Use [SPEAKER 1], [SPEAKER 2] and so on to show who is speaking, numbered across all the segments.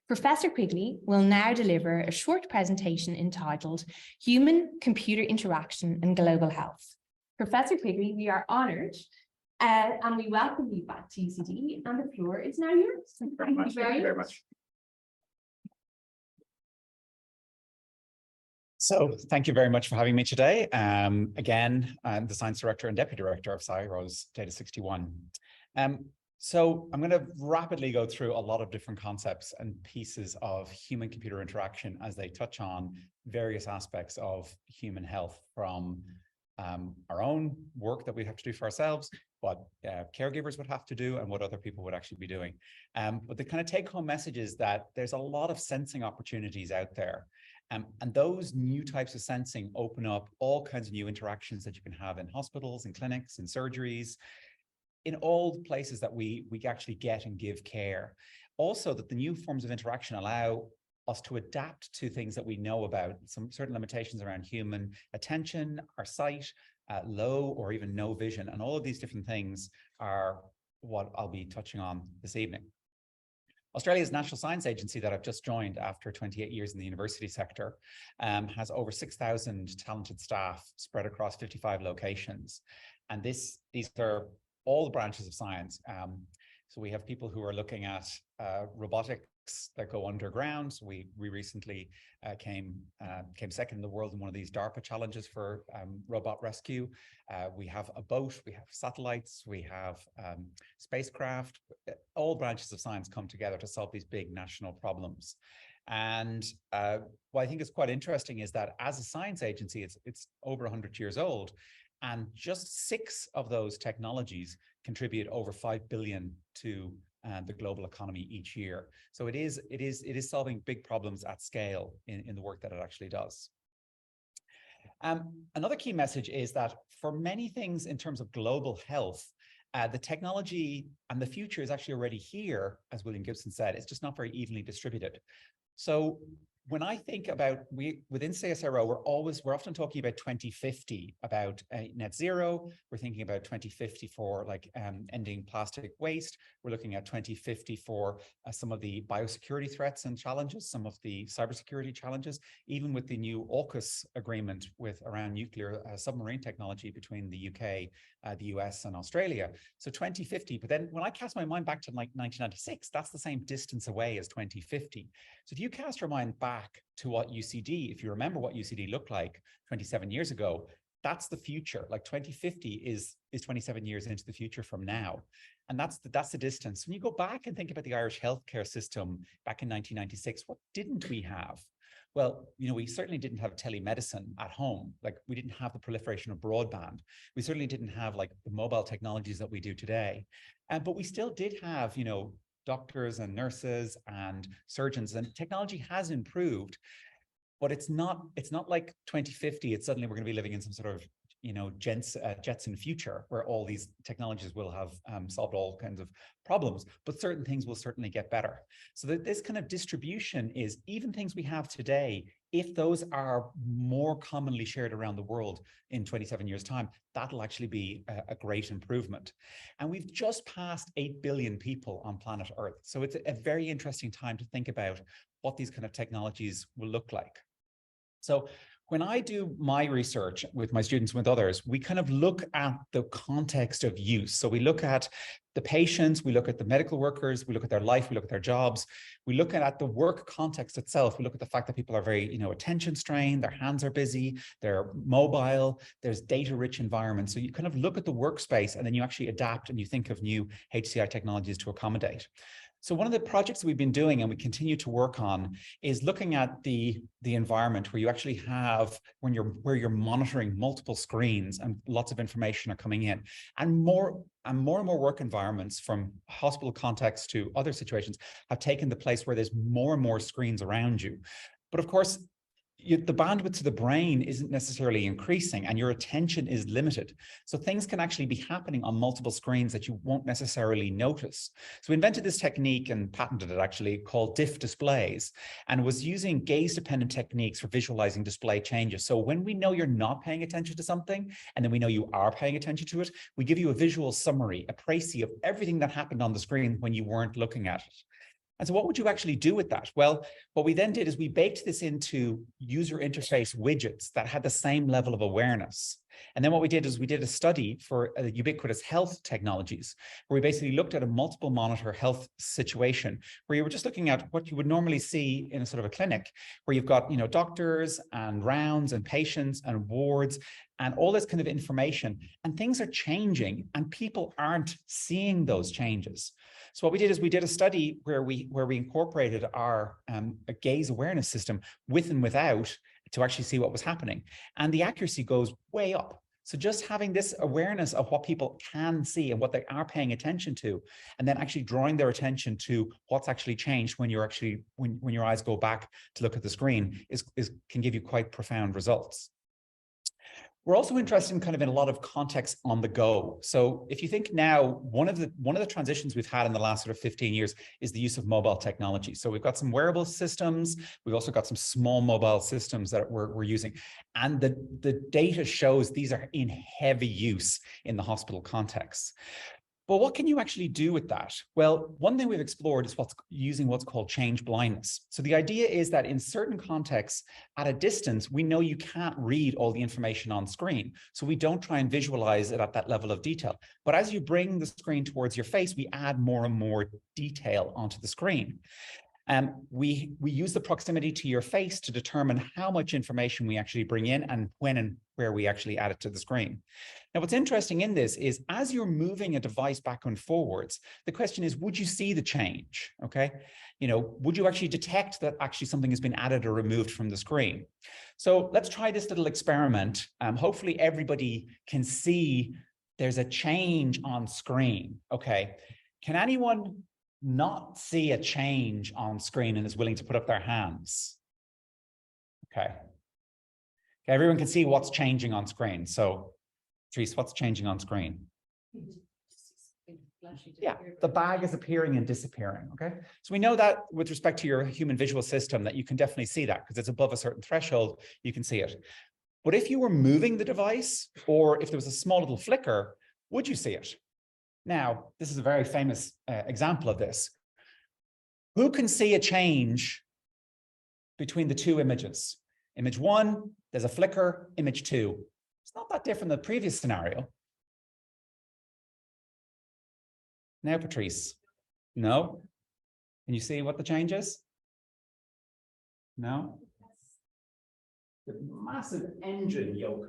[SPEAKER 1] Professor Quigley will now deliver a short presentation entitled Human-Computer Interaction and Global Health. Professor Quigley, we are honoured and we welcome you back to UCD, and the floor is now yours.
[SPEAKER 2] Thank you very much. So thank you very much for having me today. Again, I'm the Science Director and Deputy Director of CSIRO's Data61. So I'm going to rapidly go through a lot of different concepts and pieces of human-computer interaction as they touch on various aspects of human health, from our own work that we have to do for ourselves, what caregivers would have to do, and what other people would actually be doing. But the kind of take-home message is that there's a lot of sensing opportunities out there. And those new types of sensing open up all kinds of new interactions that you can have in hospitals, in clinics, in surgeries, in all the places that we actually get and give care. Also, that the new forms of interaction allow us to adapt to things that we know about, some certain limitations around human attention, our sight, low or even no vision, and all of these different things are what I'll be touching on this evening. Australia's National Science Agency, that I've just joined after 28 years in the university sector, has over 6,000 talented staff spread across 55 locations. And these are all the branches of science. So we have people who are looking at robotics that go underground. So we recently came second in the world in one of these DARPA challenges for robot rescue. We have a boat, we have satellites, we have spacecraft. All branches of science come together to solve these big national problems. And what I think is quite interesting is that as a science agency, it's over 100 years old, and just 6 of those technologies contribute over 5 billion to the global economy each year. So it is solving big problems at scale in the work that it actually does. Another key message is that for many things in terms of global health, the technology and the future is actually already here, as William Gibson said. It's just not very evenly distributed. So when I think about within CSIRO, we're often talking about 2050, about net zero. We're thinking about 2050 for like ending plastic waste. We're looking at 2050 for some of the biosecurity threats and challenges, some of the cybersecurity challenges, even with the new AUKUS agreement around nuclear submarine technology between the UK, the US, and Australia. So 2050. But then when I cast my mind back to like 1996, that's the same distance away as 2050. So if you cast your mind back to what UCD, if you remember what UCD looked like 27 years ago, that's the future. Like 2050 is 27 years into the future from now. And that's the distance. When you go back and think about the Irish healthcare system back in 1996, what didn't we have? Well, you know, we certainly didn't have telemedicine at home. Like, we didn't have the proliferation of broadband. We certainly didn't have like the mobile technologies that we do today. But we still did have, you know, doctors and nurses and surgeons, and technology has improved, but it's not like 2050. It's suddenly we're going to be living in some sort of, you know, Jetson future where all these technologies will have solved all kinds of problems, but certain things will certainly get better. So that this kind of distribution is even things we have today, if those are more commonly shared around the world in 27 years' time, that'll actually be a great improvement. And we've just passed 8 billion people on planet Earth. So it's a very interesting time to think about what these kind of technologies will look like. So when I do my research with my students and with others, we kind of look at the context of use. So we look at the patients, we look at the medical workers, we look at their life, we look at their jobs, we look at the work context itself. We look at the fact that people are very, you know, attention strained, their hands are busy, they're mobile, there's data-rich environments. So you kind of look at the workspace and then you actually adapt and you think of new HCI technologies to accommodate. So one of the projects that we've been doing and we continue to work on is looking at the environment where you actually have, where you're monitoring multiple screens and lots of information are coming in, and more work environments, from hospital context to other situations, have taken the place where there's more and more screens around you. But of course, the bandwidth to the brain isn't necessarily increasing and your attention is limited. So things can actually be happening on multiple screens that you won't necessarily notice. So we invented this technique and patented it actually, called diff displays, and was using gaze-dependent techniques for visualizing display changes. So when we know you're not paying attention to something and then we know you are paying attention to it, we give you a visual summary, a précis of everything that happened on the screen when you weren't looking at it. And so what would you actually do with that? Well, what we then did is we baked this into user interface widgets that had the same level of awareness. And then what we did is we did a study for ubiquitous health technologies, where we basically looked at a multiple monitor health situation, where you were just looking at what you would normally see in a sort of a clinic, where you've got, doctors and rounds and patients and wards and all this kind of information, and things are changing and people aren't seeing those changes. So what we did is we did a study where we incorporated our gaze awareness system with and without to actually see what was happening. And the accuracy goes way up. So just having this awareness of what people can see and what they are paying attention to, and then actually drawing their attention to what's actually changed when you're actually, when your eyes go back to look at the screen can give you quite profound results. We're also interested in kind of in a lot of context on the go. So if you think now, one of the transitions we've had in the last sort of 15 years is the use of mobile technology. So we've got some wearable systems. We've also got some small mobile systems that we're using. And the data shows these are in heavy use in the hospital context. But what can you actually do with that? Well, one thing we've explored is using what's called change blindness. So the idea is that in certain contexts, at a distance, we know you can't read all the information on screen. So we don't try and visualize it at that level of detail. But as you bring the screen towards your face, we add more and more detail onto the screen. We use the proximity to your face to determine how much information we actually bring in and when and where we actually add it to the screen. Now, what's interesting in this is as you're moving a device back and forwards, the question is, would you see the change? Okay. Would you actually detect that actually something has been added or removed from the screen? So let's try this little experiment. Hopefully everybody can see there's a change on screen. Okay. Can anyone not see a change on screen and is willing to put up their hands? Okay. Everyone can see what's changing on screen. So, Therese, what's changing on screen? Yeah, the bag is appearing and disappearing, okay? So we know that with respect to your human visual system that you can definitely see that because it's above a certain threshold, you can see it. But if you were moving the device or if there was a small little flicker, would you see it? Now, this is a very famous example of this. Who can see a change between the two images? Image one, there's a flicker. Image two, it's not that different than the previous scenario. Now, Patrice, no? Can you see what the change is? No? The massive engine yoke.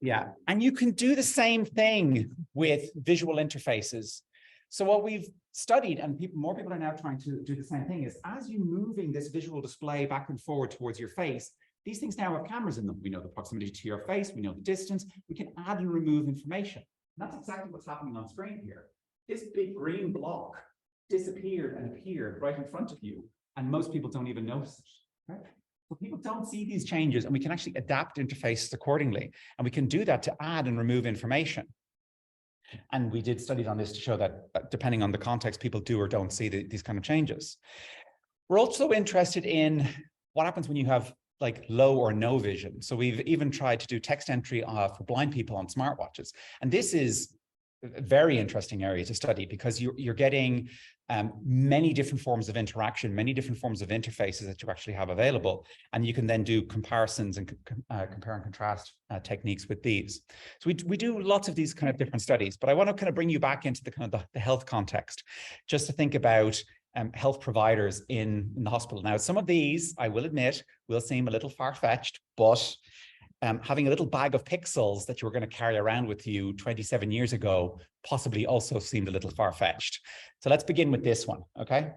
[SPEAKER 2] Yeah, and you can do the same thing with visual interfaces. So what we've studied, and more people are now trying to do the same thing, is as you're moving this visual display back and forward towards your face, these things now have cameras in them. We know the proximity to your face, we know the distance, we can add and remove information. And that's exactly what's happening on screen here. This big green block disappeared and appeared right in front of you, and most people don't even notice it. Right? So people don't see these changes, and we can actually adapt interfaces accordingly. And we can do that to add and remove information. And we did studies on this to show that depending on the context, people do or don't see these kind of changes. We're also interested in what happens when you have like low or no vision. So we've even tried to do text entry for blind people on smartwatches. And this is a very interesting area to study because you're getting many different forms of interaction, many different forms of interfaces that you actually have available. And you can then do comparisons and compare and contrast techniques with these. So we do lots of these kind of different studies, but I want to kind of bring you back into the kind of the health context, just to think about health providers in the hospital. Now, some of these, I will admit, will seem a little far-fetched, but having a little bag of pixels that you were going to carry around with you 27 years ago possibly also seemed a little far-fetched. So let's begin with this one, okay?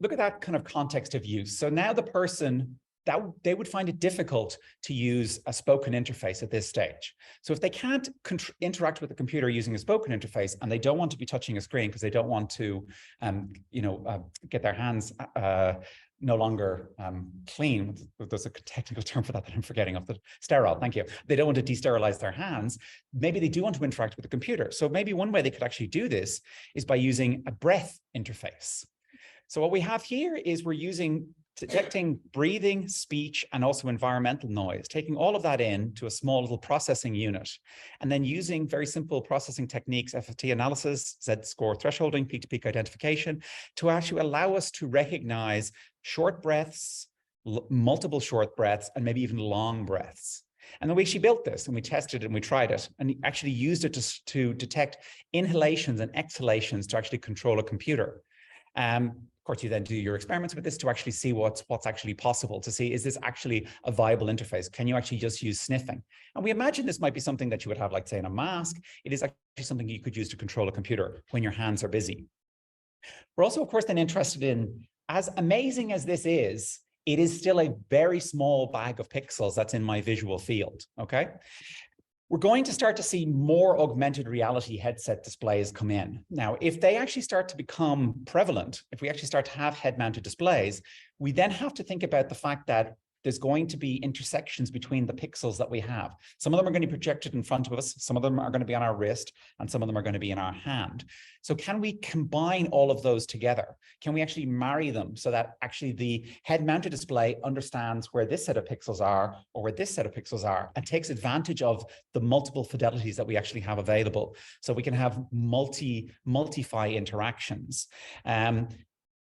[SPEAKER 2] Look at that kind of context of use. So now the person, that they would find it difficult to use a spoken interface at this stage. So if they can't interact with the computer using a spoken interface and they don't want to be touching a screen because they don't want to, get their hands no longer clean. There's a technical term for that I'm forgetting off the sterile. Thank you. They don't want to de-sterilize their hands. Maybe they do want to interact with the computer. So maybe one way they could actually do this is by using a breath interface. So what we have here is we're detecting breathing, speech, and also environmental noise, taking all of that in to a small little processing unit, and then using very simple processing techniques, FFT analysis, Z-score thresholding, peak-to-peak identification, to actually allow us to recognize short breaths, multiple short breaths, and maybe even long breaths. And then we actually built this and we tested it and we tried it and actually used it to detect inhalations and exhalations to actually control a computer. Of course, you then do your experiments with this to actually see what's actually possible, to see, is this actually a viable interface? Can you actually just use sniffing? And we imagine this might be something that you would have, like, say, in a mask. It is actually something you could use to control a computer when your hands are busy. We're also, of course, then interested in, as amazing as this is, it is still a very small bag of pixels that's in my visual field, okay? We're going to start to see more augmented reality headset displays come in. Now, if they actually start to become prevalent, if we actually start to have head-mounted displays, we then have to think about the fact that there's going to be intersections between the pixels that we have. Some of them are going to be projected in front of us, some of them are going to be on our wrist, and some of them are going to be in our hand. So can we combine all of those together? Can we actually marry them so that actually the head-mounted display understands where this set of pixels are or where this set of pixels are and takes advantage of the multiple fidelities that we actually have available, so we can have multi-fi interactions.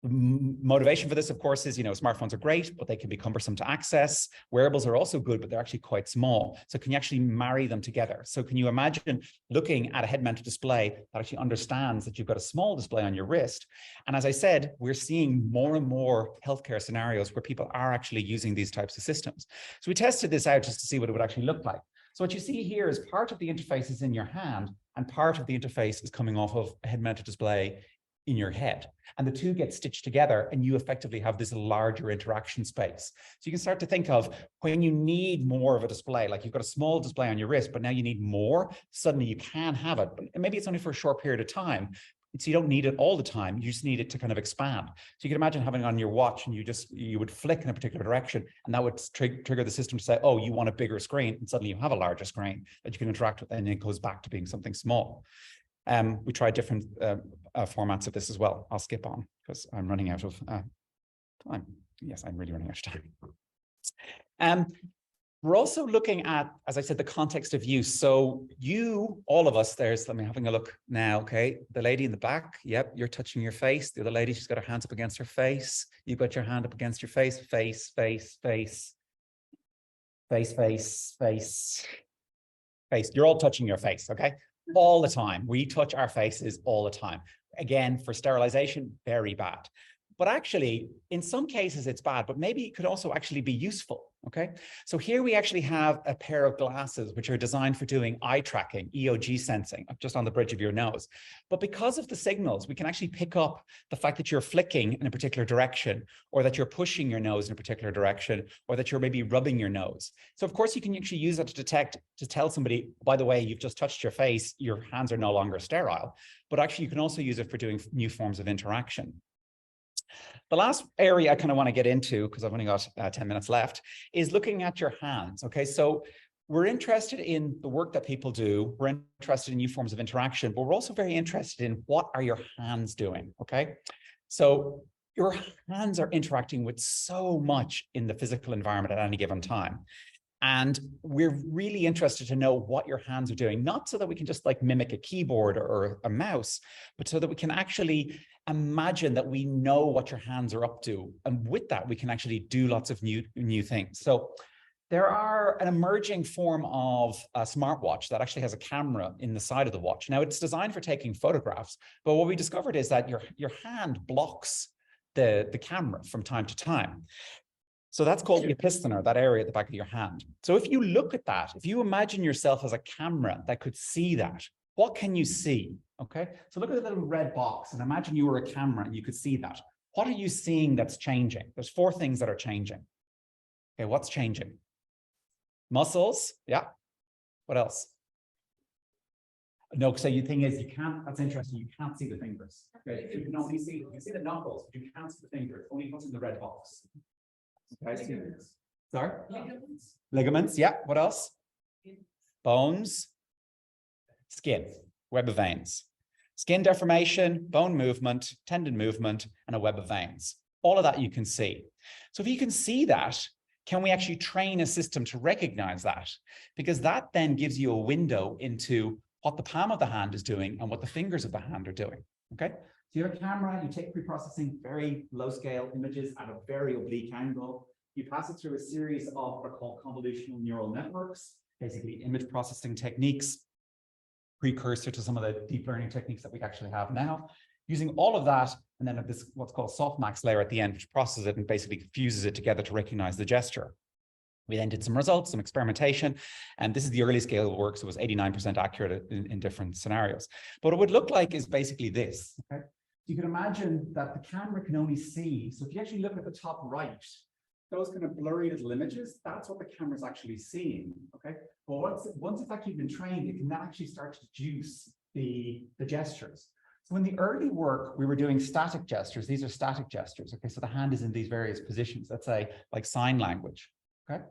[SPEAKER 2] Motivation for this, of course, is, smartphones are great, but they can be cumbersome to access. Wearables are also good, but they're actually quite small. So can you actually marry them together? So can you imagine looking at a head-mounted display that actually understands that you've got a small display on your wrist? And as I said, we're seeing more and more healthcare scenarios where people are actually using these types of systems. So we tested this out just to see what it would actually look like. So what you see here is part of the interface is in your hand, and part of the interface is coming off of a head-mounted display in your head, and the two get stitched together and you effectively have this larger interaction space. So you can start to think of when you need more of a display, like you've got a small display on your wrist, but now you need more, suddenly you can have it, but maybe it's only for a short period of time. So you don't need it all the time, you just need it to kind of expand. So you can imagine having it on your watch and you would flick in a particular direction, and that would trigger the system to say, oh, you want a bigger screen, and suddenly you have a larger screen that you can interact with, and it goes back to being something small. We tried different formats of this as well. I'll skip on because I'm running out of time. Yes, I'm really running out of time. We're also looking at, as I said, the context of use. So all of us, let me having a look now, okay? The lady in the back, yep, you're touching your face. The other lady, she's got her hands up against her face. You've got your hand up against your face, face, face, face, face, face, face, face. You're all touching your face, okay? All the time. We touch our faces all the time. Again, for sterilization, very bad. But actually, in some cases, it's bad, but maybe it could also actually be useful, okay? So here we actually have a pair of glasses which are designed for doing eye tracking, EOG sensing, just on the bridge of your nose. But because of the signals, we can actually pick up the fact that you're flicking in a particular direction, or that you're pushing your nose in a particular direction, or that you're maybe rubbing your nose. So of course, you can actually use that to tell somebody, by the way, you've just touched your face, your hands are no longer sterile. But actually, you can also use it for doing new forms of interaction. The last area I kind of want to get into, because I've only got 10 minutes left, is looking at your hands. Okay, so we're interested in the work that people do. We're interested in new forms of interaction, but we're also very interested in what are your hands doing, okay? So your hands are interacting with so much in the physical environment at any given time. And we're really interested to know what your hands are doing, not so that we can just like mimic a keyboard or a mouse, but so that we can actually imagine that we know what your hands are up to. And with that, we can actually do lots of new things. So there are an emerging form of a smartwatch that actually has a camera in the side of the watch. Now, it's designed for taking photographs, but what we discovered is that your hand blocks the camera from time to time. So that's called the episthenor, that area at the back of your hand. So if you look at that, if you imagine yourself as a camera that could see that, what can you see? Okay, so look at the little red box and imagine you were a camera and you could see that. What are you seeing that's changing? There's 4 things that are changing. Okay, what's changing? Muscles, yeah. What else? No, so the thing is, you can't, that's interesting, you can't see the fingers. Okay, you can only see, you can see the knuckles, but you can't see the fingers, only what's in the red box. Okay. Sorry? Ligaments. Ligaments, yeah. What else? Bones. Skin. Web of veins. Skin deformation, bone movement, tendon movement, and a web of veins. All of that you can see. So if you can see that, can we actually train a system to recognize that? Because that then gives you a window into what the palm of the hand is doing and what the fingers of the hand are doing, okay? So you have a camera, you take pre-processing very low scale images at a very oblique angle. You pass it through a series of what are called convolutional neural networks, basically image processing techniques, precursor to some of the deep learning techniques that we actually have now. Using all of that, and then this what's called softmax layer at the end, which processes it and basically fuses it together to recognize the gesture. We then did some results, some experimentation, and this is the early scale work, so it was 89% accurate in different scenarios. But what it would look like is basically this. Okay? You can imagine that the camera can only see, so if you actually look at the top right, those kind of blurry little images, that's what the camera is actually seeing. Okay, but once it's actually been trained, it can then actually start to deduce the gestures. So in the early work, we were doing static gestures. These are static gestures. Okay, so the hand is in these various positions. Let's say like sign language. Okay,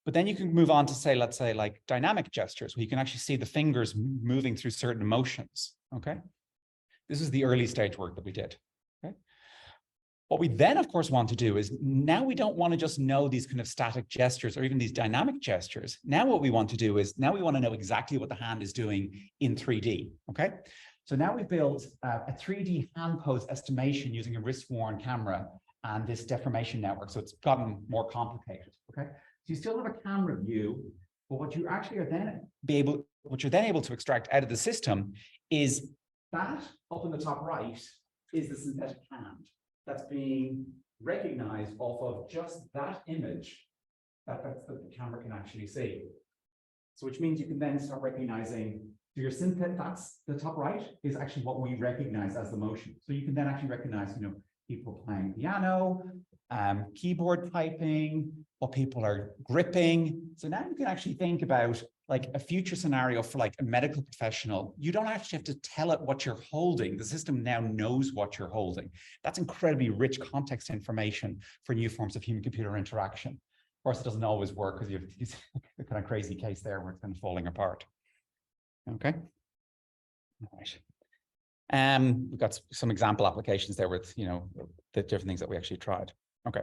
[SPEAKER 2] but then you can move on to say, let's say like dynamic gestures, where you can actually see the fingers moving through certain motions. Okay, this is the early stage work that we did. Okay, what we then of course want to do is now we don't want to just know these kind of static gestures or even these dynamic gestures. Now what we want to do is now we want to know exactly what the hand is doing in 3D. Okay, so now we've built a 3D hand pose estimation using a wrist-worn camera and this deformation network. So it's gotten more complicated. Okay, so you still have a camera view, but what you actually are then able to extract out of the system is that up in the top right is the synthetic hand that's being recognized off of just that image that the camera can actually see. So which means you can then start recognizing, so your synthetic, that's the top right is actually what we recognize as the motion. So you can then actually recognize, you know, people playing piano, keyboard typing, what people are gripping. So now you can actually think about like a future scenario for like a medical professional. You don't actually have to tell it what you're holding. The system now knows what you're holding. That's incredibly rich context information for new forms of human-computer interaction. Of course, it doesn't always work because you have this kind of crazy case there where it's kind of falling apart. Okay. All right. We've got some example applications there with, you know, the different things that we actually tried. Okay,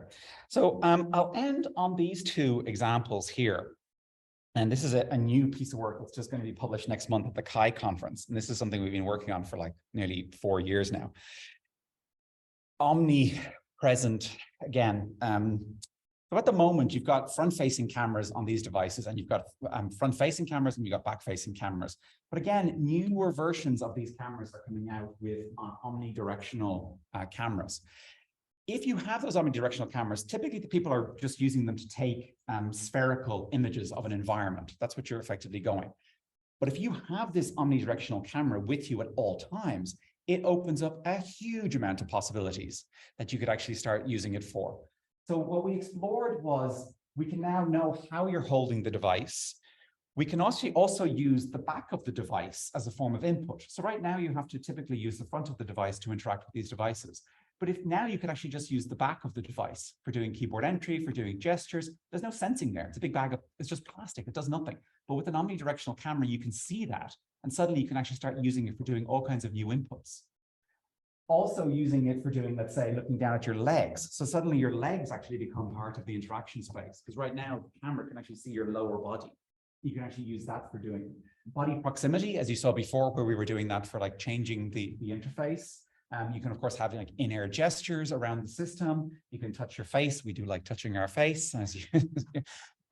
[SPEAKER 2] so I'll end on these two examples here. And this is a new piece of work that's just going to be published next month at the CHI conference. And this is something we've been working on for like nearly 4 years now. Omnipresent, again, so at the moment, you've got front-facing cameras on these devices, and you've got front-facing cameras and you've got back-facing cameras. But again, newer versions of these cameras are coming out with omnidirectional cameras. If you have those omnidirectional cameras, typically the people are just using them to take spherical images of an environment. That's what you're effectively going. But if you have this omnidirectional camera with you at all times, it opens up a huge amount of possibilities that you could actually start using it for. So what we explored was we can now know how you're holding the device. We can also use the back of the device as a form of input. So right now you have to typically use the front of the device to interact with these devices. But if now you could actually just use the back of the device for doing keyboard entry, for doing gestures, there's no sensing there. It's a big bag of, it's just plastic, it does nothing. But with an omnidirectional camera, you can see that. And suddenly you can actually start using it for doing all kinds of new inputs. Also using it for doing, let's say, looking down at your legs. So suddenly your legs actually become part of the interaction space. Because right now, the camera can actually see your lower body. You can actually use that for doing body proximity, as you saw before, where we were doing that for like changing the interface. You can, of course, have like in-air gestures around the system. You can touch your face. We do like touching our face, as you,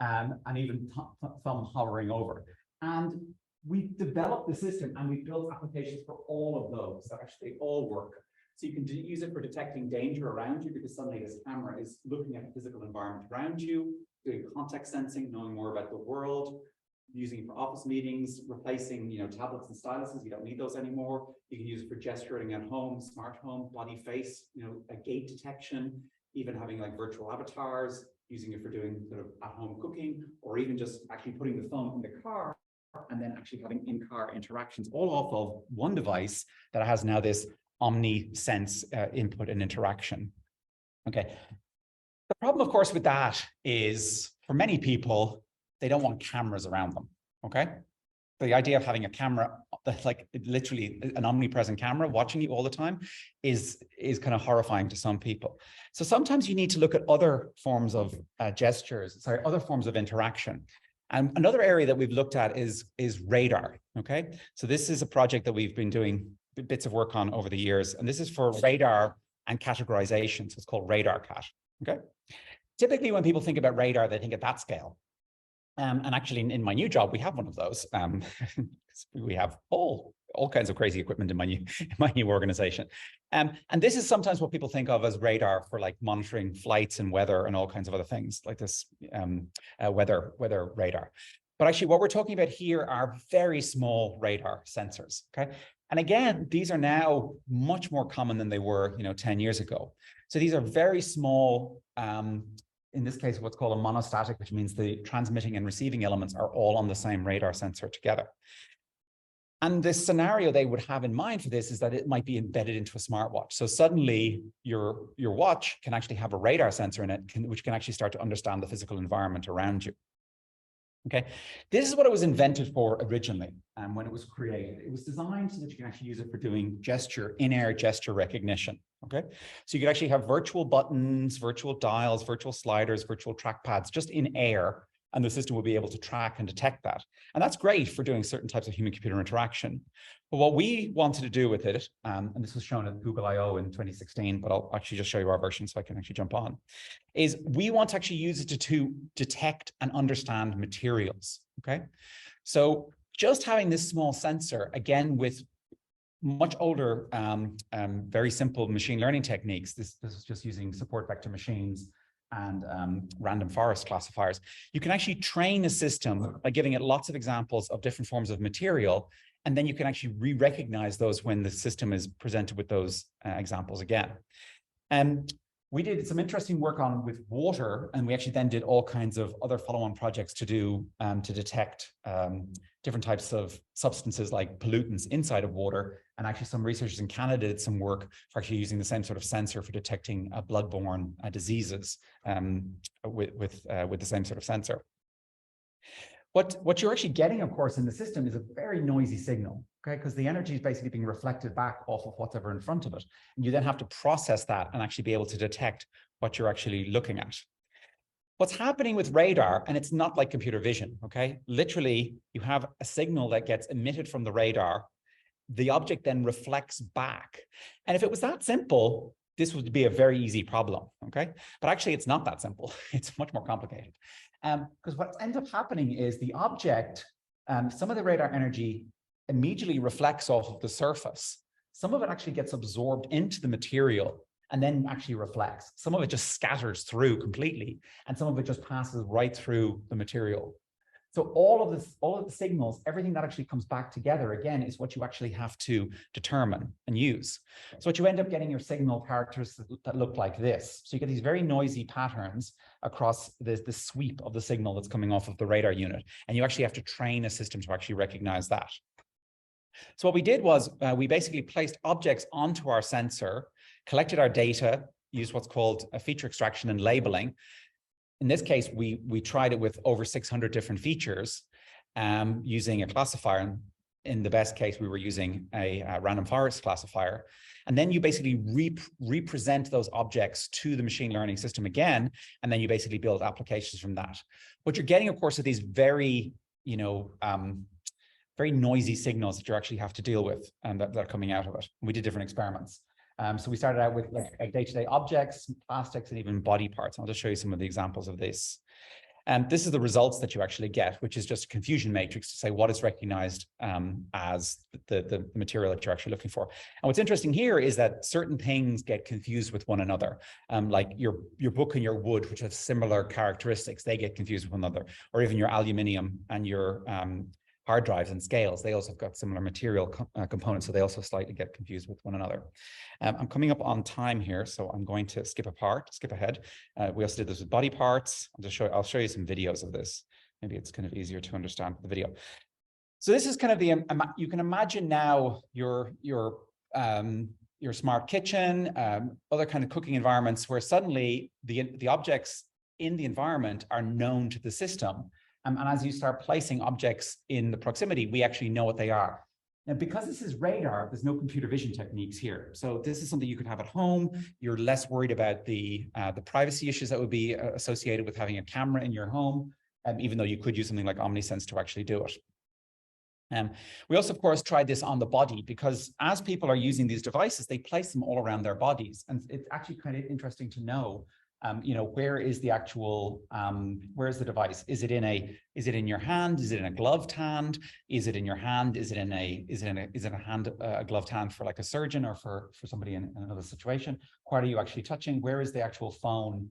[SPEAKER 2] and even thumb hovering over. And we developed the system and we built applications for all of those that actually all work. So you can use it for detecting danger around you because suddenly this camera is looking at the physical environment around you, doing context sensing, knowing more about the world, using it for office meetings, replacing, you know, tablets and styluses. You don't need those anymore. You can use it for gesturing at home, smart home, body face, you know, a gait detection, even having like virtual avatars, using it for doing sort of at-home cooking, or even just actually putting the thumb in the car and then actually having in-car interactions all off of one device that has now this omni-sense input and interaction. Okay. The problem, of course, with that is for many people, they don't want cameras around them. Okay. the idea of having a camera that's like literally an omnipresent camera watching you all the time is kind of horrifying to some people. So sometimes you need to look at other forms of other forms of interaction. And another area that we've looked at is radar. Okay, so this is a project that we've been doing bits of work on over the years, and this is for radar and categorization. So it's called RadarCat. Okay, typically when people think about radar, they think at that scale. And actually, in my new job, we have one of those. We have all kinds of crazy equipment in my new organization. And this is sometimes what people think of as radar for like monitoring flights and weather and all kinds of other things like this weather radar. But actually, what we're talking about here are very small radar sensors. Okay, and again, these are now much more common than they were, 10 years ago. So these are very small. In this case, what's called a monostatic, which means the transmitting and receiving elements are all on the same radar sensor together. And this scenario they would have in mind for this is that it might be embedded into a smartwatch. So suddenly your watch can actually have a radar sensor in it, which can actually start to understand the physical environment around you. Okay, this is what it was invented for originally. And when it was created, it was designed so that you can actually use it for doing in-air gesture recognition. Okay, so you could actually have virtual buttons, virtual dials, virtual sliders, virtual trackpads just in air, and the system will be able to track and detect that. And that's great for doing certain types of human-computer interaction. But what we wanted to do with it, and this was shown at Google I/O in 2016, but I'll actually just show you our version so I can actually jump on, is we want to actually use it to detect and understand materials, okay? So just having this small sensor, again, with much older, very simple machine learning techniques, this is just using support vector machines and random forest classifiers, you can actually train a system by giving it lots of examples of different forms of material, and then you can actually re-recognize those when the system is presented with those examples again. And we did some interesting work with water, and we actually then did all kinds of other follow-on projects to do to detect different types of substances like pollutants inside of water. And actually some researchers in Canada did some work for actually using the same sort of sensor for detecting bloodborne diseases with the same sort of sensor. What you're actually getting, of course, in the system is a very noisy signal, okay? Because the energy is basically being reflected back off of whatever in front of it. And you then have to process that and actually be able to detect what you're actually looking at. What's happening with radar, and it's not like computer vision, okay? Literally, you have a signal that gets emitted from the radar. The object then reflects back. And if it was that simple, this would be a very easy problem, okay? But actually, it's not that simple. It's much more complicated. Because what ends up happening is the object, some of the radar energy immediately reflects off of the surface. Some of it actually gets absorbed into the material and then actually reflects. Some of it just scatters through completely, and some of it just passes right through the material. So all of the signals, everything that actually comes back together again is what you actually have to determine and use. So what you end up getting your signal characteristics that look like this. So you get these very noisy patterns across the sweep of the signal that's coming off of the radar unit. And you actually have to train a system to actually recognize that. So what we did was we basically placed objects onto our sensor, collected our data, used what's called a feature extraction and labeling. In this case, we tried it with over 600 different features using a classifier. In the best case, we were using a random forest classifier. And then you basically represent those objects to the machine learning system again, and then you basically build applications from that. What you're getting, of course, are these very, very noisy signals that you actually have to deal with and that are coming out of it. We did different experiments. So we started out with like day-to-day objects, plastics, and even body parts. I'll just show you some of the examples of this. And this is the results that you actually get, which is just a confusion matrix to say what is recognized as the material that you're actually looking for. And what's interesting here is that certain things get confused with one another, like your book and your wood, which have similar characteristics, they get confused with one another, or even your aluminium and your hard drives and scales, they also have got similar material components, so they also slightly get confused with one another. I'm coming up on time here, so I'm going to skip ahead. We also did this with body parts. I'll show you some videos of this. Maybe it's kind of easier to understand the video. So this is kind of you can imagine now your smart kitchen, other kind of cooking environments where suddenly the objects in the environment are known to the system. And as you start placing objects in the proximity, we actually know what they are. Now, because this is radar, there's no computer vision techniques here. So this is something you could have at home. You're less worried about the privacy issues that would be associated with having a camera in your home, even though you could use something like OmniSense to actually do it. We also, of course, tried this on the body, because as people are using these devices, they place them all around their bodies. And it's actually kind of interesting to know, where is the actual, where's the device? Is it in your hand? Is it in a gloved hand? Is it in your hand? Is it a gloved hand for like a surgeon or for somebody in another situation? What are you actually touching? Where is the actual phone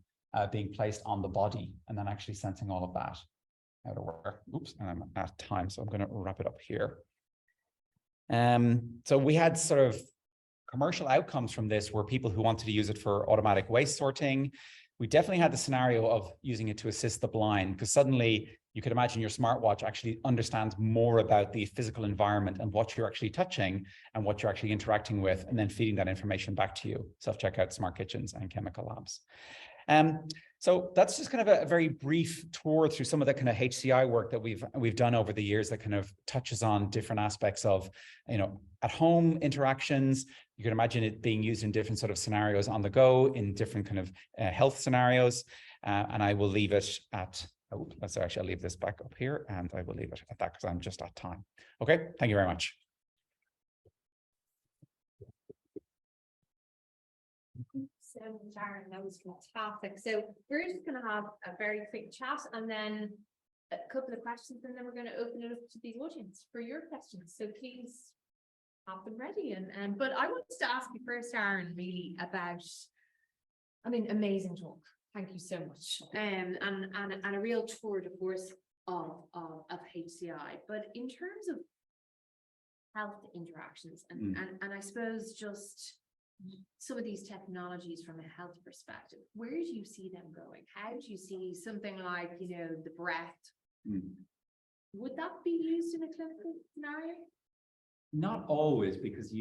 [SPEAKER 2] being placed on the body? And then actually sensing all of that out of work. Oops, and I'm at time, so I'm going to wrap it up here. So we had sort of commercial outcomes from this were people who wanted to use it for automatic waste sorting. We definitely had the scenario of using it to assist the blind, because suddenly you could imagine your smartwatch actually understands more about the physical environment and what you're actually touching and what you're actually interacting with, and then feeding that information back to you. Self-checkout, smart kitchens, and chemical labs. So that's just kind of a very brief tour through some of the kind of HCI work that we've done over the years that kind of touches on different aspects of, at home interactions. You can imagine it being used in different sort of scenarios on the go, in different kind of health scenarios. And I will leave it at, I'll leave this back up here, and I will leave it at that because I'm just at time. Okay, thank you very much.
[SPEAKER 1] So, Aaron, that was fantastic. So we're just going to have a very quick chat and then a couple of questions, and then we're going to open it up to the audience for your questions. So please have them ready. But I wanted to ask you first, Aaron, really about, amazing talk. Thank you so much. And a real tour de force of HCI. But in terms of health interactions and I suppose just some of these technologies from a health perspective, where do you see them going? How do you see something like, the breath? Would that be used in a clinical scenario?
[SPEAKER 2] Not always, because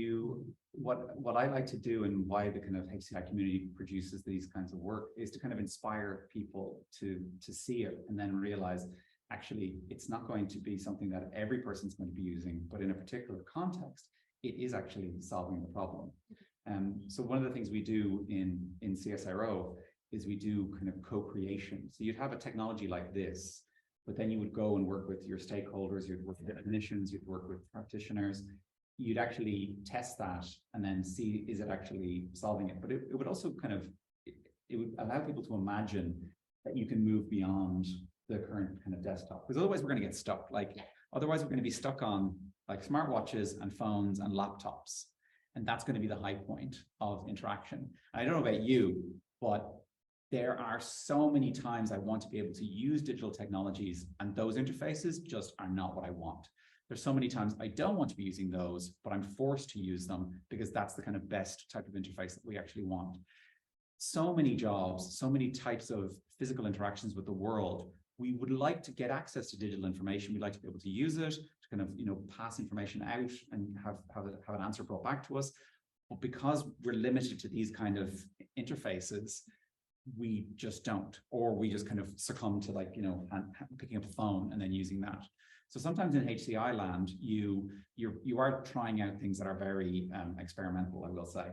[SPEAKER 2] what I like to do, and why the kind of HCI community produces these kinds of work, is to kind of inspire people to see it and then realize, actually, it's not going to be something that every person's going to be using, but in a particular context, it is actually solving the problem. So one of the things we do in CSIRO is we do kind of co-creation. So you'd have a technology like this, but then you would go and work with your stakeholders, you'd work with clinicians, you'd work with practitioners, you'd actually test that and then see, is it actually solving it? But it would also kind of, it would allow people to imagine that you can move beyond the current kind of desktop, because otherwise we're going to get stuck. Otherwise we're going to be stuck on like smartwatches and phones and laptops. And that's going to be the high point of interaction. I don't know about you, but there are so many times I want to be able to use digital technologies, and those interfaces just are not what I want. There's so many times I don't want to be using those, but I'm forced to use them because that's the kind of best type of interface that we actually want. So many jobs, so many types of physical interactions with the world, we would like to get access to digital information. We'd like to be able to use it to kind of, pass information out and have an answer brought back to us. But because we're limited to these kind of interfaces, we just don't, or we just kind of succumb to picking up a phone and then using that. So sometimes in HCI land, you are trying out things that are very experimental, I will say,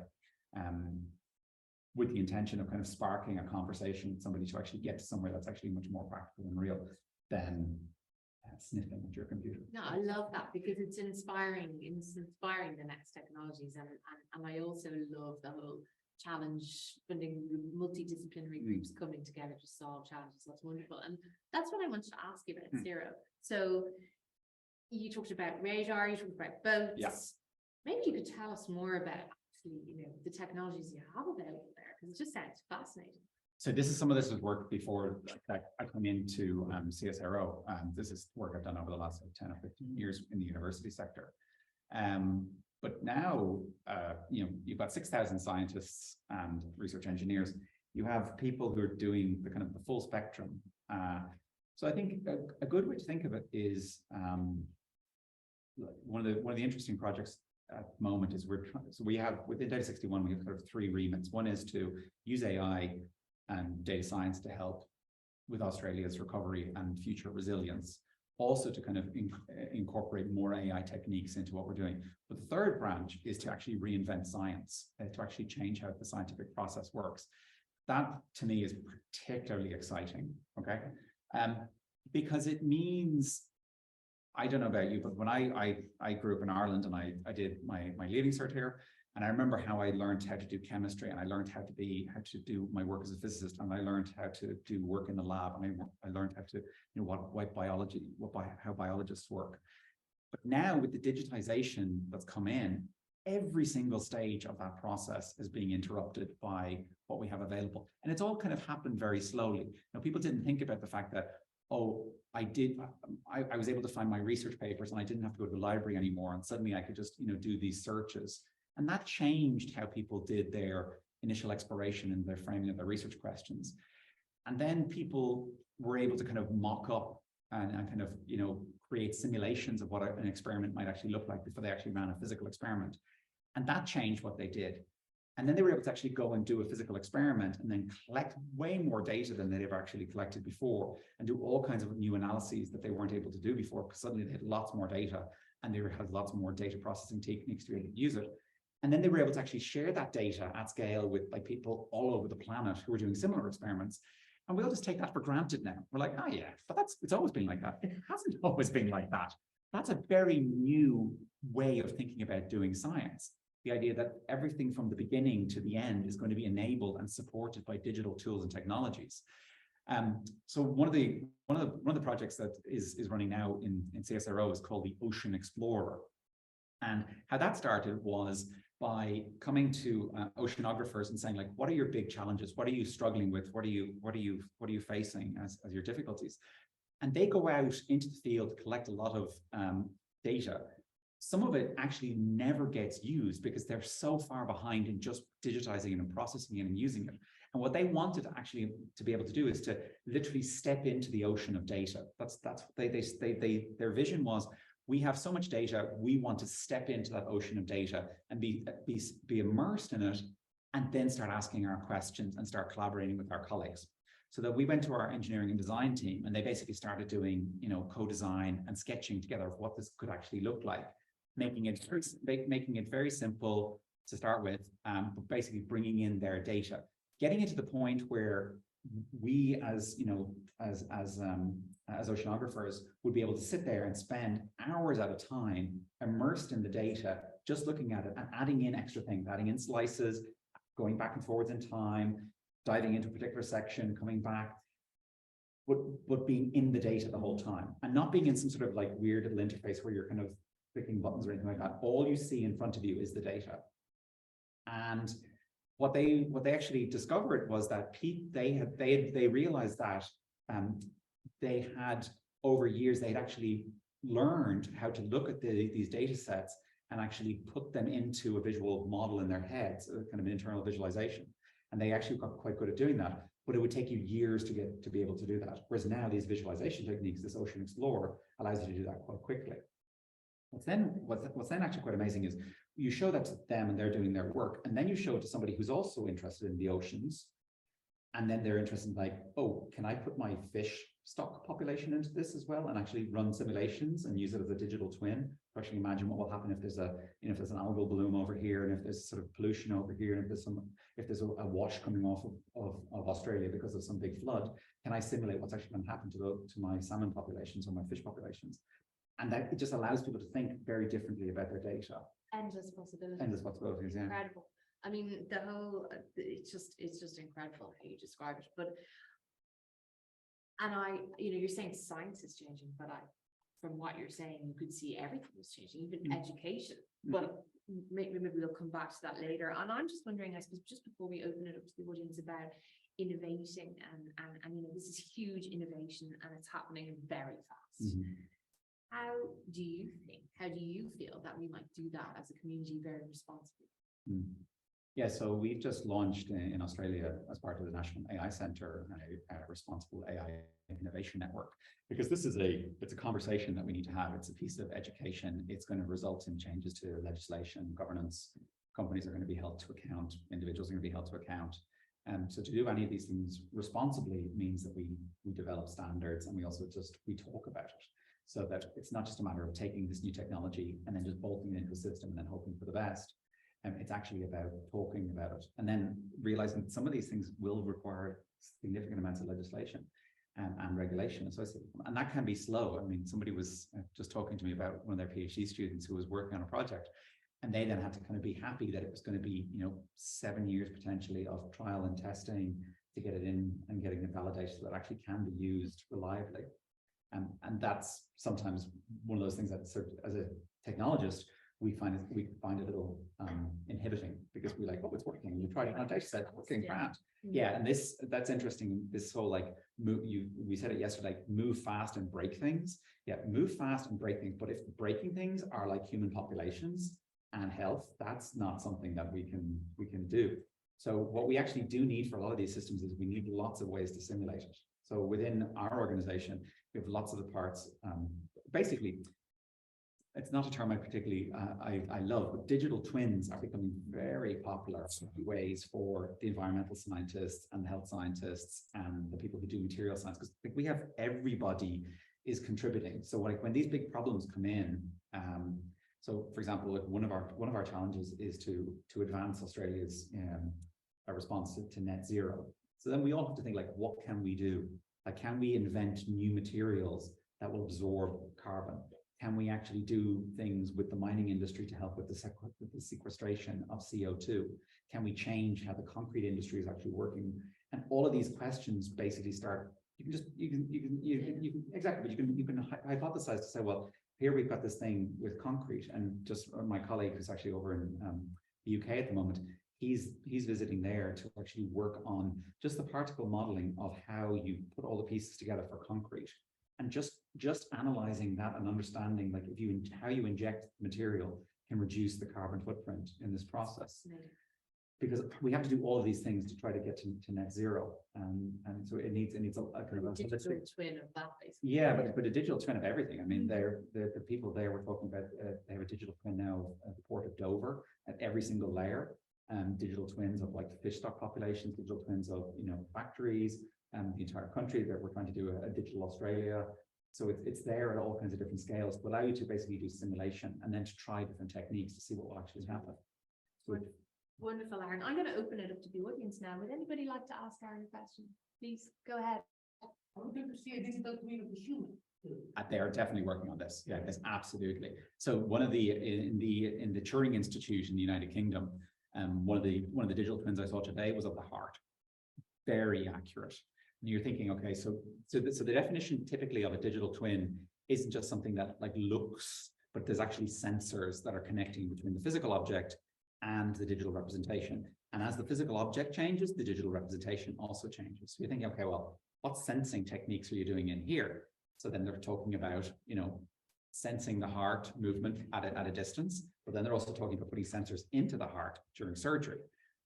[SPEAKER 2] with the intention of kind of sparking a conversation with somebody to actually get to somewhere that's actually much more practical and real than sniffing at your computer.
[SPEAKER 1] No, I love that, because it's inspiring the next technologies, and I also love the whole challenge, funding multidisciplinary groups coming together to solve challenges. That's wonderful. And that's what I wanted to ask you about CSIRO. So you talked about radar, you talked about boats.
[SPEAKER 2] Yes.
[SPEAKER 1] Maybe you could tell us more about actually, the technologies you have available there, because it just sounds fascinating.
[SPEAKER 2] So some of this was work before I come into CSIRO. This is work I've done over the last 10 or 15 years in the university sector. But now, you've got 6,000 scientists and research engineers. You have people who are doing the kind of the full spectrum. So I think a good way to think of it is one of the interesting projects at the moment is we have within Data61 we have sort of three remits. One is to use AI and data science to help
[SPEAKER 3] with Australia's recovery and future resilience, also to kind of incorporate more AI techniques into what we're doing. But the third branch is to actually reinvent science, to actually change how the scientific process works. That to me is particularly exciting, okay? Because it means, I don't know about you, but when I grew up in Ireland and I did my leaving cert here, and I remember how I learned how to do chemistry, and I learned how to do my work as a physicist, and I learned how to do work in the lab, and I learned how to, you know, how biologists work. But now with the digitization that's come in, every single stage of that process is being interrupted by what we have available. And it's all kind of happened very slowly. Now, people didn't think about the fact that, oh, I was able to find my research papers and I didn't have to go to the library anymore. And suddenly I could just, you know, do these searches. And that changed how people did their initial exploration and their framing of their research questions. And then people were able to kind of mock up and kind of, you know, create simulations of what an experiment might actually look like before they actually ran a physical experiment. And that changed what they did. And then they were able to actually go and do a physical experiment and then collect way more data than they've actually collected before and do all kinds of new analyses that they weren't able to do before, because suddenly they had lots more data and they had lots more data processing techniques to be able to use it. And then they were able to actually share that data at scale with like people all over the planet who were doing similar experiments. And we'll just take that for granted now. We're like, oh yeah, but it's always been like that. It hasn't always been like that. That's a very new way of thinking about doing science. The idea that everything from the beginning to the end is going to be enabled and supported by digital tools and technologies. So one of the projects that is running now in CSIRO is called the Ocean Explorer. And how that started was by coming to oceanographers and saying, like, what are your big challenges? What are you struggling with? What are you facing as your difficulties? And they go out into the field, collect a lot of data. Some of it actually never gets used because they're so far behind in just digitizing it and processing it and using it. And what they wanted actually to be able to do is to literally step into the ocean of data. That's what their vision was. We have so much data, we want to step into that ocean of data and be immersed in it, and then start asking our questions and start collaborating with our colleagues. So that we went to our engineering and design team, and they basically started doing, you know, co-design and sketching together of what this could actually look like, making it very simple to start with, but basically bringing in their data, getting it to the point where we, as you know, as oceanographers, would be able to sit there and spend hours at a time immersed in the data, just looking at it and adding in extra things, adding in slices, going back and forwards in time, diving into a particular section, coming back, but being in the data the whole time and not being in some sort of like weird little interface where you're kind of clicking buttons or anything like that. All you see in front of you is the data. And what they actually discovered was that they realized that they had, over years, they'd actually learned how to look at these data sets and actually put them into a visual model in their heads, kind of an internal visualization. And they actually got quite good at doing that, but it would take you years to be able to do that. Whereas now these visualization techniques, this Ocean Explorer, allows you to do that quite quickly. What's then actually quite amazing is you show that to them and they're doing their work, and then you show it to somebody who's also interested in the oceans, and then they're interested in like, oh, can I put my fish stock population into this as well and actually run simulations and use it as a digital twin to actually imagine what will happen if there's if there's an algal bloom over here, and if there's sort of pollution over here, and if there's a wash coming off of Australia because of some big flood, can I simulate what's actually going to happen to my salmon populations or my fish populations? And that it just allows people to think very differently about their data.
[SPEAKER 1] Endless possibilities.
[SPEAKER 3] Endless possibilities, yeah.
[SPEAKER 1] Incredible. I mean, the whole, it's just incredible how you describe it. But, and you're saying science is changing, but from what you're saying, you could see everything was changing, even education. But maybe we'll come back to that later. And I'm just wondering, I suppose, just before we open it up to the audience, about innovating and this is huge innovation and it's happening very fast. How do you feel that we might do that as a community very responsibly?
[SPEAKER 3] Yeah, so we've just launched in Australia as part of the National AI Centre a responsible AI innovation network, because this is it's a conversation that we need to have. It's a piece of education. It's going to result in changes to legislation, governance. Companies are going to be held to account. Individuals are going to be held to account. So to do any of these things responsibly means that we develop standards, and we also we talk about it, so that it's not just a matter of taking this new technology and then just bolting it into a system and then hoping for the best. It's actually about talking about it, and then realizing that some of these things will require significant amounts of legislation and regulation associated with them. And that can be slow. I mean, somebody was just talking to me about one of their PhD students who was working on a project, and they then had to kind of be happy that it was going to be, 7 years potentially of trial and testing to get it in and getting it validated so that it actually can be used reliably. And that's sometimes one of those things that sort of, as a technologist, we find it a little inhibiting, because we're like, oh, it's working. And you tried it on a data set, working grand. Yeah, and that's interesting. This whole like we said it yesterday, like, move fast and break things. Yeah, move fast and break things. But if breaking things are like human populations and health, that's not something that we can do. So what we actually do need for a lot of these systems is we need lots of ways to simulate it. So within our organization, we have lots of the parts. Basically, it's not a term I particularly I love, but digital twins are becoming very popular ways for the environmental scientists and the health scientists and the people who do material science, because we have everybody is contributing. So like when these big problems come in, so for example, like one of our challenges is to advance Australia's response to net zero. So then we all have to think, like, what can we do? Like, can we invent new materials that will absorb carbon? Can we actually do things with the mining industry to help with the sequestration of CO2? Can we change how the concrete industry is actually working? And all of these questions basically start. You can exactly, but you can hypothesize to say, well, here we've got this thing with concrete, and just my colleague who's actually over in the UK at the moment, he's visiting there to actually work on just the particle modeling of how you put all the pieces together for concrete. And just analyzing that and understanding, like, how you inject material can reduce the carbon footprint in this process. Because we have to do all of these things to try to get to net zero, and so it needs a kind of a
[SPEAKER 4] digital twin of that, basically.
[SPEAKER 3] Yeah, but a digital twin of everything. I mean, the people there we're talking about, they have a digital twin now of the port of Dover at every single layer, digital twins of like fish stock populations, digital twins of factories, and the entire country. That we're trying to do a digital Australia. So it's there at all kinds of different scales to allow you to basically do simulation and then to try different techniques to see what will actually happen. So
[SPEAKER 4] Wonderful, Aaron. I'm going to open it up to the audience now. Would anybody like to ask Aaron a question? Please go ahead.
[SPEAKER 5] I would like to see a digital twin of the human.
[SPEAKER 3] They are definitely working on this. Yeah, yes, absolutely. So one of in the Turing Institute in the United Kingdom, one of the digital twins I saw today was of the heart. Very accurate. And you're thinking, okay, so the definition typically of a digital twin isn't just something that like looks, but there's actually sensors that are connecting between the physical object and the digital representation. And as the physical object changes, the digital representation also changes. So you're thinking, okay, well, what sensing techniques are you doing in here? So then they're talking about, sensing the heart movement at a distance, but then they're also talking about putting sensors into the heart during surgery.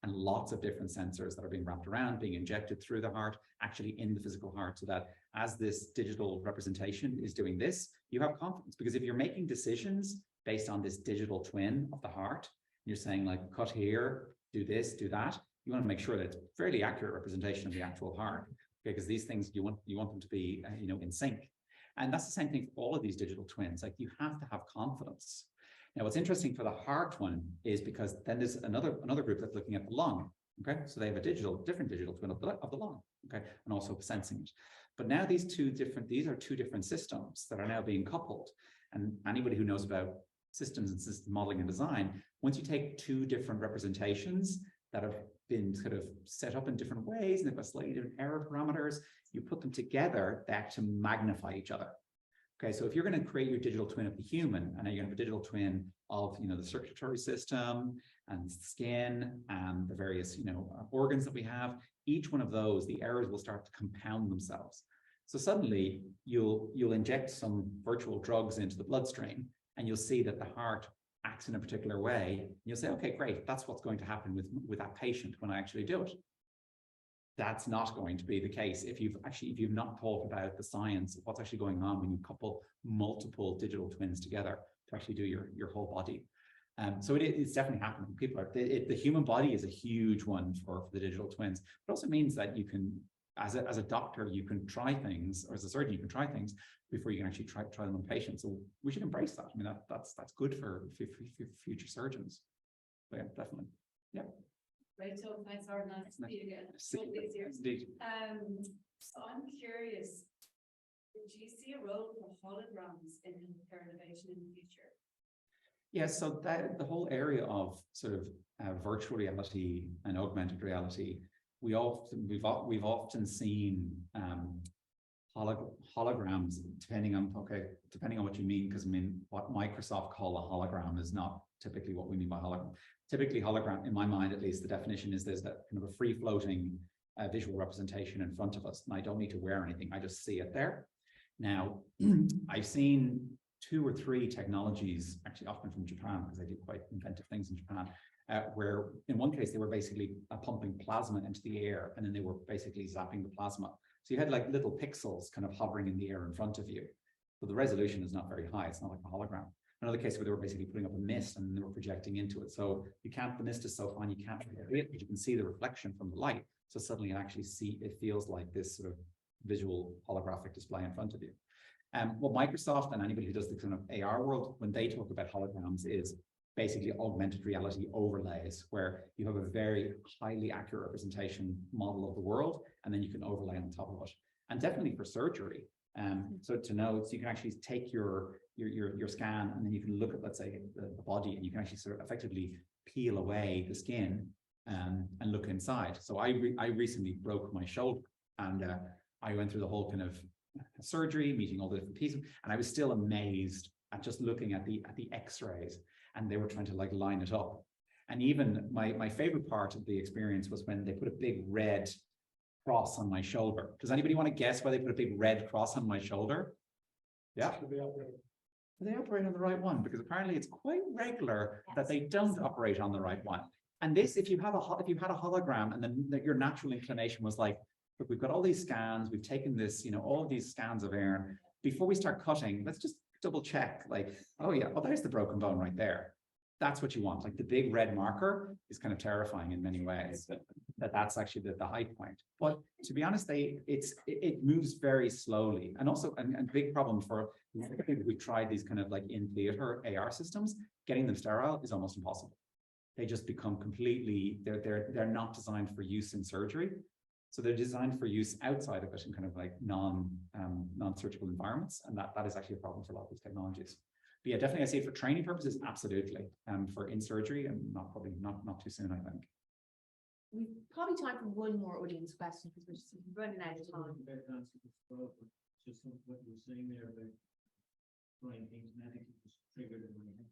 [SPEAKER 3] And lots of different sensors that are being wrapped around, being injected through the heart, actually in the physical heart, so that as this digital representation is doing this, you have confidence. Because if you're making decisions based on this digital twin of the heart, you're saying like, cut here, do this, do that, you want to make sure that it's fairly accurate representation of the actual heart, because these things, you want them to be, in sync. And that's the same thing for all of these digital twins. Like, you have to have confidence. Now, what's interesting for the heart one is because then there's another group that's looking at the lung. Okay, so they have a different digital twin of the lung. Okay, and also sensing it. But now these are two different systems that are now being coupled. And anybody who knows about systems and system modeling and design, once you take two different representations that have been sort of set up in different ways and they've got slightly different error parameters, you put them together, they actually magnify each other. Okay, so if you're going to create your digital twin of the human, and now you're going to have a digital twin of the circulatory system and skin and the various organs that we have, each one of those, the errors will start to compound themselves. So suddenly you'll inject some virtual drugs into the bloodstream, and you'll see that the heart acts in a particular way. And you'll say, okay, great, that's what's going to happen with that patient when I actually do it. That's not going to be the case if you've not thought about the science of what's actually going on when you couple multiple digital twins together to actually do your whole body. So it's definitely happening. People are, the human body is a huge one for the digital twins. It also means that you can, as a doctor, you can try things, or as a surgeon, you can try things before you can actually try them on patients. So we should embrace that. I mean, that's good for future surgeons. So yeah, definitely. Yeah.
[SPEAKER 5] Right, so thanks, Aaron. Nice to see you again.
[SPEAKER 3] Indeed.
[SPEAKER 5] So I'm curious, do you see a role for holograms in healthcare innovation in the future?
[SPEAKER 3] Yeah, so that the whole area of sort of virtual reality and augmented reality, we've often seen holograms, depending on what you mean, because I mean what Microsoft call a hologram is not typically what we mean by hologram. Typically, hologram, in my mind at least, the definition is there's that kind of a free floating visual representation in front of us, and I don't need to wear anything, I just see it there. Now, I've seen 2 or 3 technologies, actually often from Japan, because they do quite inventive things in Japan, where in one case they were basically pumping plasma into the air, and then they were basically zapping the plasma. So you had like little pixels kind of hovering in the air in front of you. But the resolution is not very high. It's not like a hologram. Another case where they were basically putting up a mist and they were projecting into it. So you can't, the mist is so fine, you can't see it, but you can see the reflection from the light. So suddenly you actually see, it feels like this sort of visual holographic display in front of you. What Microsoft and anybody who does the kind of AR world, when they talk about holograms, is basically augmented reality overlays, where you have a very highly accurate representation model of the world, and then you can overlay on top of it. And definitely for surgery. So to know, so you can actually take your scan, and then you can look at, let's say, the body, and you can actually sort of effectively peel away the skin and look inside. So I recently broke my shoulder, and I went through the whole kind of surgery, meeting all the different pieces, and I was still amazed at just looking at the x-rays, and they were trying to like line it up. And even my favorite part of the experience was when they put a big red cross on my shoulder. Does anybody want to guess why they put a big red cross on my shoulder? Yeah. They operate on the right one, because apparently it's quite regular that they don't operate on the right one. And this, if you had a hologram, and then your natural inclination was like, look, we've got all these scans, we've taken this, all of these scans of Aaron. Before we start cutting, let's just double check, like, oh yeah, well, there's the broken bone right there. That's what you want. Like the big red marker is kind of terrifying in many ways. That's actually the high point. But to be honest, it moves very slowly. And also, and big problem for people who tried these kind of like in theater AR systems, getting them sterile is almost impossible. They just become completely, they're not designed for use in surgery. So they're designed for use outside of it in kind of like non-surgical environments. And that is actually a problem for a lot of these technologies. But yeah, definitely I say for training purposes, absolutely. For in surgery, and probably not too soon, I think.
[SPEAKER 4] We've probably time for one more audience question, because we're just running out of time.
[SPEAKER 6] Just what you were saying there about trying things medically was triggered in my head.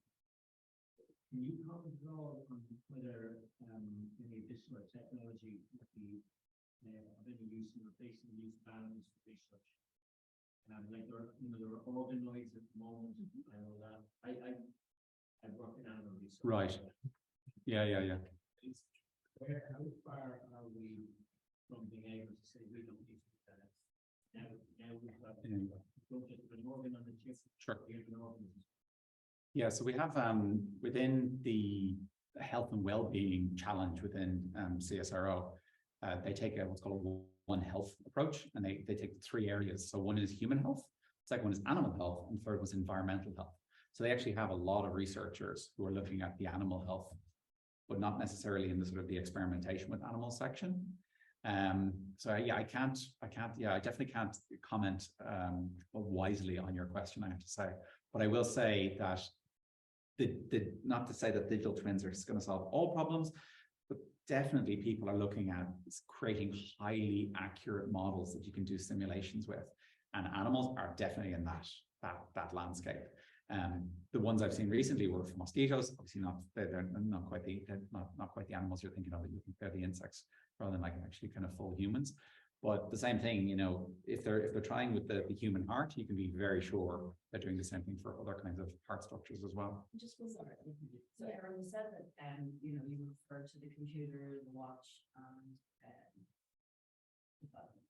[SPEAKER 6] Can you comment at all on whether any additional technology would be of any use in replacing use bands for research? Like there are organoids at the moment. I know that. I work in animal research.
[SPEAKER 3] Right. Yeah.
[SPEAKER 6] How far are we from being able to say we don't need to do that? Now we've got an organ on the chip.
[SPEAKER 3] Sure.
[SPEAKER 6] We have an organism.
[SPEAKER 3] Yeah, so we have within the health and well-being challenge within CSIRO, they take what's called a One Health approach, and they take 3 areas. So one is human health, second one is animal health, and third was environmental health. So they actually have a lot of researchers who are looking at the animal health, but not necessarily in the sort of the experimentation with animals section. So yeah, I definitely can't comment wisely on your question, I have to say. But I will say that not to say that digital twins are going to solve all problems, but definitely people are looking at creating highly accurate models that you can do simulations with, and animals are definitely in that landscape. The ones I've seen recently were for mosquitoes. Obviously, they're not quite the animals you're thinking of. You think they're the insects rather than like actually kind of full humans. But the same thing, if they're trying with the human heart, you can be very sure they're doing the same thing for other kinds of heart structures as well.
[SPEAKER 5] Just was sorry. So Aaron said that you refer to the computer, the watch, and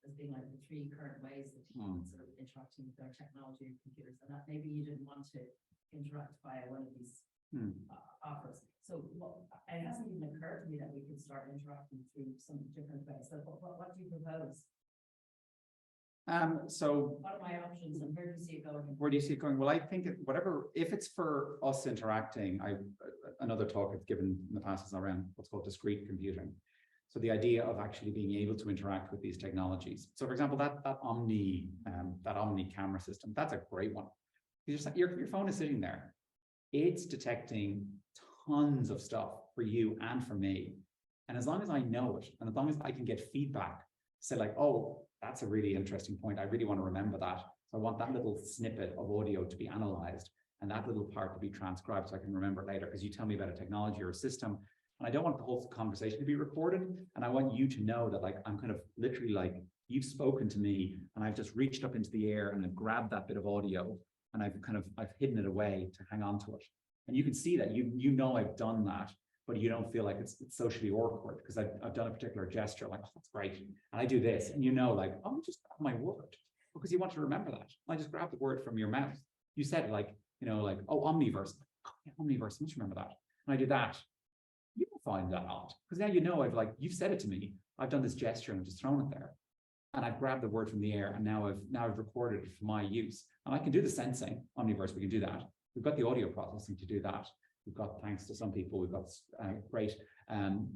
[SPEAKER 5] as being like the 3 current ways that humans are interacting with their technology and computers, and that maybe you didn't want to interact via one of these offers. So it hasn't even occurred to me that we could start interacting through some different ways. So what do you propose?
[SPEAKER 3] So
[SPEAKER 5] What are my options and where do you see it going?
[SPEAKER 3] where do you see it going? Well, I think whatever, if it's for us interacting, another talk I've given in the past is around what's called discrete computing. So the idea of actually being able to interact with these technologies. So for example, that Omni camera system, that's a great one. Your phone is sitting there. It's detecting tons of stuff for you and for me. And as long as I know it, and as long as I can get feedback, say like, oh, that's a really interesting point. I really want to remember that. So I want that little snippet of audio to be analyzed and that little part to be transcribed so I can remember it later because you tell me about a technology or a system. And I don't want the whole conversation to be recorded. And I want you to know that like, I'm kind of literally like, you've spoken to me and I've just reached up into the air and I've grabbed that bit of audio and I've hidden it away to hang on to it. And you can see that, you know I've done that, but you don't feel like it's socially awkward because I've done a particular gesture, like, oh, that's great. And I do this, and you know, like, oh, just grab my word, because you want to remember that. I just grabbed the word from your mouth. You said like, you know, like, oh, omniverse. Oh, yeah, omniverse, I must remember that. And I do that. You don't find that odd, because now you know you've said it to me. I've done this gesture and I've just thrown it there. And I've grabbed the word from the air, and now I've recorded it for my use. And I can do the sensing, omniverse, we can do that. We've got the audio processing to do that. We've got, thanks to some people, we've got great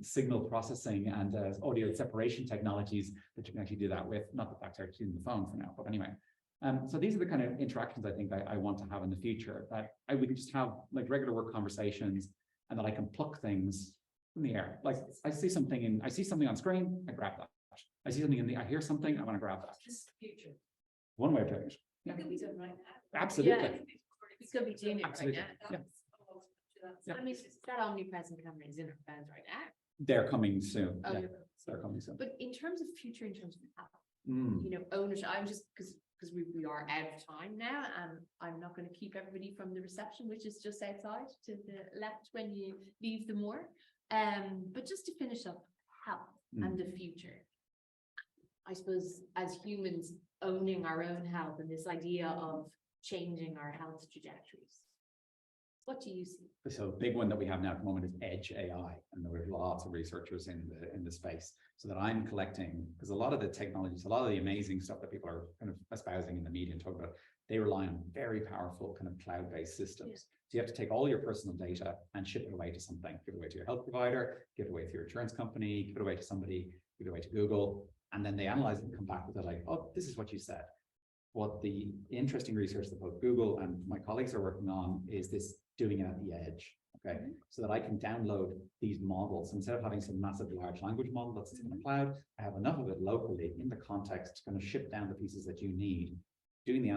[SPEAKER 3] signal processing and audio separation technologies that you can actually do that with. Not that that's actually in the phone for now, but anyway. So these are the kind of interactions I think I want to have in the future, that we can just have like regular work conversations, and that I can pluck things from the air. Like I see something on screen, I grab that. I see something I hear something, I want to grab that.
[SPEAKER 5] Just future.
[SPEAKER 3] One way of doing it. Yeah.
[SPEAKER 5] It could be done right now.
[SPEAKER 3] Absolutely.
[SPEAKER 4] Yeah, it's going to be doing it right
[SPEAKER 3] Absolutely.
[SPEAKER 4] now.
[SPEAKER 3] Yeah. Yeah.
[SPEAKER 4] I mean, that omnipresent camera is in our phones right now.
[SPEAKER 3] They're coming soon.
[SPEAKER 4] Oh,
[SPEAKER 3] Yeah,
[SPEAKER 4] yeah.
[SPEAKER 3] they're coming soon.
[SPEAKER 4] But in terms of future, in terms of
[SPEAKER 3] Mm.
[SPEAKER 4] you know, ownership, I'm just because we are out of time now, and I'm not going to keep everybody from the reception, which is just outside to the left when you leave the moor. But just to finish up, health and the future. I suppose as humans owning our own health and this idea of changing our health trajectories. What do you see?
[SPEAKER 3] So the big one that we have now at the moment is edge AI, and there are lots of researchers in the space. So that I'm collecting, because a lot of the technologies, a lot of the amazing stuff that people are kind of espousing in the media and talking about, they rely on very powerful kind of cloud-based systems. Yeah. So you have to take all your personal data and ship it away to something. Give it away to your health provider, give it away to your insurance company, give it away to somebody, give it away to Google, and then they analyze it and come back with it like, oh, this is what you said. What the interesting research that both Google and my colleagues are working on is this doing it at the edge, okay? So that I can download these models. Instead of having some massive large language model that's in the cloud, I have enough of it locally in the context to kind of ship down the pieces that you need, doing the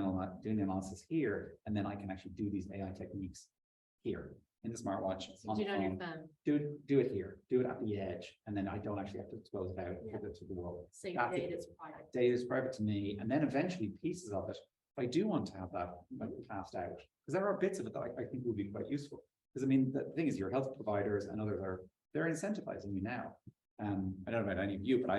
[SPEAKER 3] analysis here, and then I can actually do these AI techniques here in the smartwatch.
[SPEAKER 4] So do it on your phone.
[SPEAKER 3] Do it here, do it at the edge, and then I don't actually have to expose it out to the world.
[SPEAKER 4] So your data is private.
[SPEAKER 3] Data is private to me, and then eventually pieces of it, if I do want to have that passed out, because there are bits of it that I think will be quite useful. Because I mean, the thing is, your health providers and others they're incentivizing you now. I don't know about any of you, but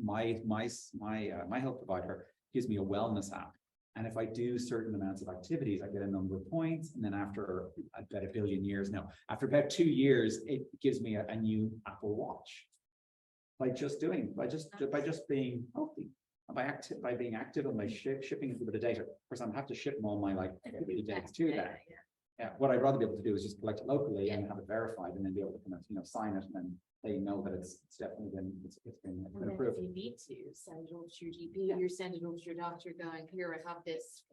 [SPEAKER 3] my health provider gives me a wellness app. And if I do certain amounts of activities, I get a number of points. And then after about 1 billion years, no, after about 2 years, it gives me a new Apple Watch. By just being healthy, by being active and by shipping a little bit of data. Of course, I have to ship all my activity data to that. Yeah, what I'd rather be able to do is just collect it locally and have it verified, and then be able to kind of sign it, and then they know that it's definitely been approved.
[SPEAKER 4] If you need to send it over to your GP, you're sending it over to your doctor, going, here, I have this.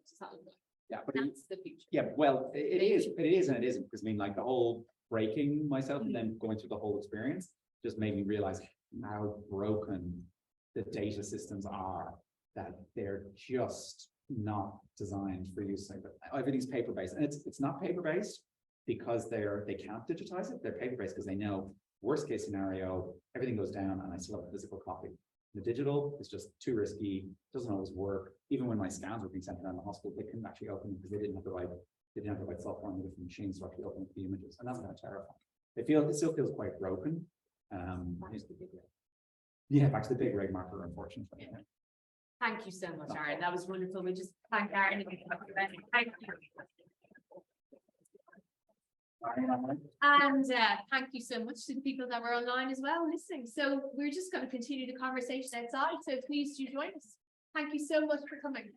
[SPEAKER 3] Yeah, but
[SPEAKER 4] that's the future.
[SPEAKER 3] Yeah, well, it is and it isn't, because I mean, like the whole breaking myself and then going through the whole experience just made me realize how broken the data systems are, that they're just not designed for use. Everything's paper-based, and it's not paper-based because they can't digitize it. They're paper-based because they know worst case scenario, everything goes down and I still have a physical copy. The digital is just too risky, doesn't always work. Even when my scans were being sent around the hospital, they couldn't actually open them because they didn't have the right software on the different machines to actually open the images, and that's kind of terrifying. It still feels quite broken. Yeah, back to the big rig marker, unfortunately. Yeah.
[SPEAKER 4] Thank you so much, Aaron. That was wonderful. We just thank Aaron. Thank you. And thank you so much to the people that were online as well listening. So we're just going to continue the conversation outside. So please do join us. Thank you so much for coming.